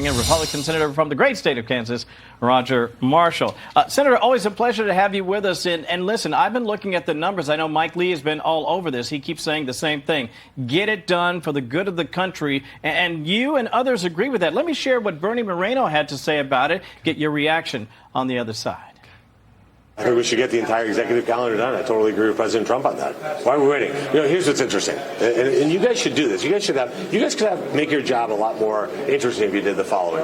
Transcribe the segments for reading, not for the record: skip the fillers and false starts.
A Republican senator from the great state of Kansas, Roger Marshall. Senator, always a pleasure to have you with us. And listen, I've been looking at the numbers. I know Mike Lee has been all over this. He keeps saying the same thing. Get it done for the good of the country. And you and others agree with that. Let me share what Bernie Moreno had to say about it. Get your reaction on the other side. I think we should get the entire executive calendar done. I totally agree with President Trump on that. Why are we waiting? Here's what's interesting, and you guys should do this. You guys could make your job a lot more interesting if you did the following.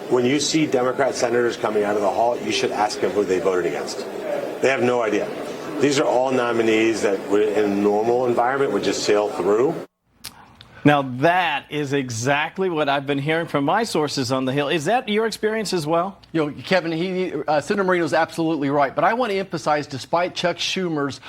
When you see Democrat senators coming out of the hall, you should ask them who they voted against. They have no idea. These are all nominees that in a normal environment would just sail through. Now, that is exactly what I've been hearing from my sources on the Hill. Is that your experience as well? Kevin, Senator Moreno is absolutely right. But I want to emphasize, despite Chuck Schumer's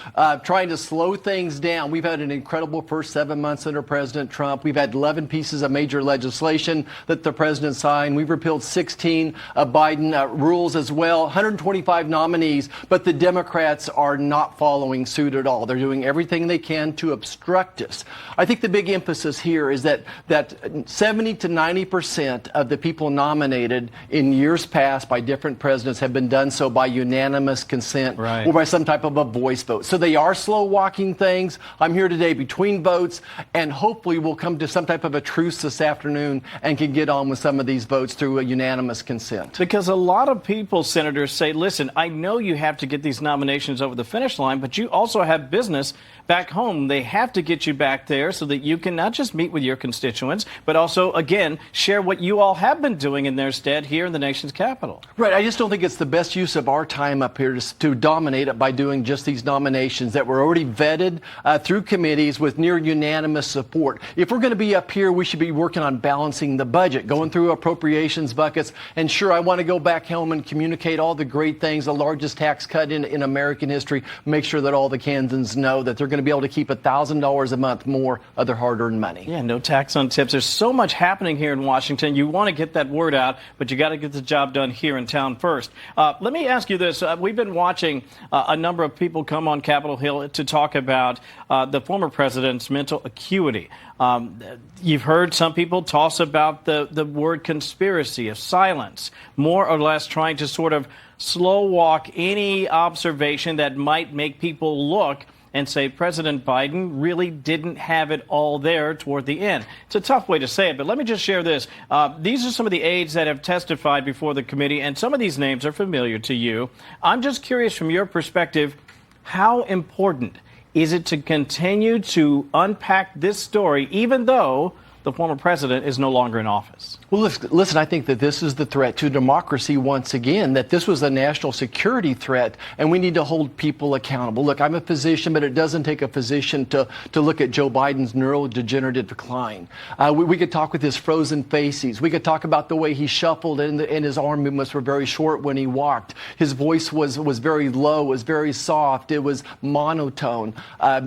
trying to slow things down, we've had an incredible first 7 months under President Trump. We've had 11 pieces of major legislation that the president signed. We've repealed 16 Biden rules as well, 125 nominees. But the Democrats are not following suit at all. They're doing everything they can to obstruct us. I think the big emphasis here is that 70 to 90% of the people nominated in years past by different presidents have been done so by unanimous consent or by some type of a voice vote. So they are slow walking things. I'm here today between votes, and hopefully we'll come to some type of a truce this afternoon and can get on with some of these votes through a unanimous consent. Because a lot of people, senators, say, listen, I know you have to get these nominations over the finish line, but you also have business back home. They have to get you back there so that you can not just meet with your constituents, but also, again, share what you all have been doing in their stead here in the nation's capital. Right. I just don't think it's the best use of our time up here to dominate it by doing just these nominations that were already vetted through committees with near unanimous support. If we're going to be up here, we should be working on balancing the budget, going through appropriations buckets. And sure, I want to go back home and communicate all the great things, the largest tax cut in American history, make sure that all the Kansans know that they're going to be able to keep $1,000 a month more of their hard-earned money. Yeah, no tax on tips. There's so much happening here in Washington. You want to get that word out, but you got to get the job done here in town first. Let me ask you this. We've been watching a number of people come on Capitol Hill to talk about the former president's mental acuity. You've heard some people toss about the word conspiracy of silence, more or less trying to sort of slow walk any observation that might make people look and say President Biden really didn't have it all there toward the end. It's a tough way to say it, but let me just share this. These are some of the aides that have testified before the committee, and some of these names are familiar to you. I'm just curious from your perspective, how important is it to continue to unpack this story, even though the former president is no longer in office? Well, listen, I think that this is the threat to democracy once again, that this was a national security threat, and we need to hold people accountable. Look, I'm a physician, but it doesn't take a physician to look at Joe Biden's neurodegenerative decline. We could talk with his frozen faces. We could talk about the way he shuffled, and his arm movements were very short when he walked. His voice was very low, was very soft. It was monotone,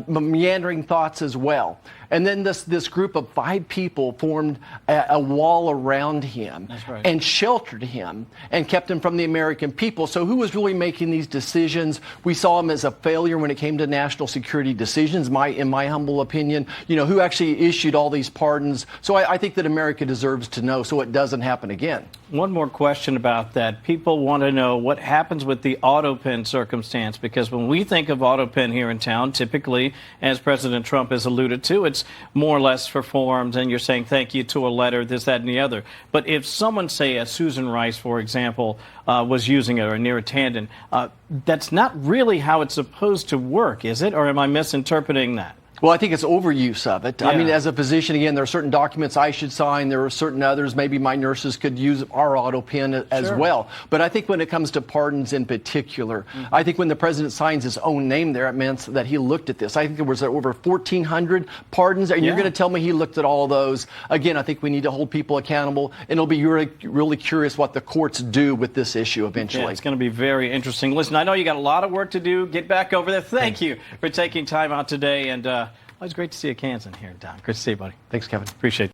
meandering thoughts as well. And then this group of 5 people formed a wall around him and sheltered him and kept him from the American people. So who was really making these decisions? We saw him as a failure when it came to national security decisions, in my humble opinion. Who actually issued all these pardons? So I think that America deserves to know so it doesn't happen again. One more question about that. People want to know what happens with the auto pen circumstance, because when we think of auto pen here in town, typically, as President Trump has alluded to, it's more or less for forms, and you're saying thank you to a letter, this, that, and the other. But if someone, say, Susan Rice, for example, was using it, or Neera Tanden, that's not really how it's supposed to work, is it? Or am I misinterpreting that? Well, I think it's overuse of it. Yeah. I mean, as a physician, again, there are certain documents I should sign. There are certain others. Maybe my nurses could use our auto pen as well. But I think when it comes to pardons in particular, I think when the president signs his own name there, it means that he looked at this. I think there was over 1,400 pardons, and you're going to tell me he looked at all of those. Again, I think we need to hold people accountable, and it'll be really curious what the courts do with this issue eventually. Yeah, it's going to be very interesting. Listen, I know you got a lot of work to do. Get back over there. Thank you for taking time out today, and always great to see a Kansan here in town. Great to see you, buddy. Thanks, Kevin. Appreciate it.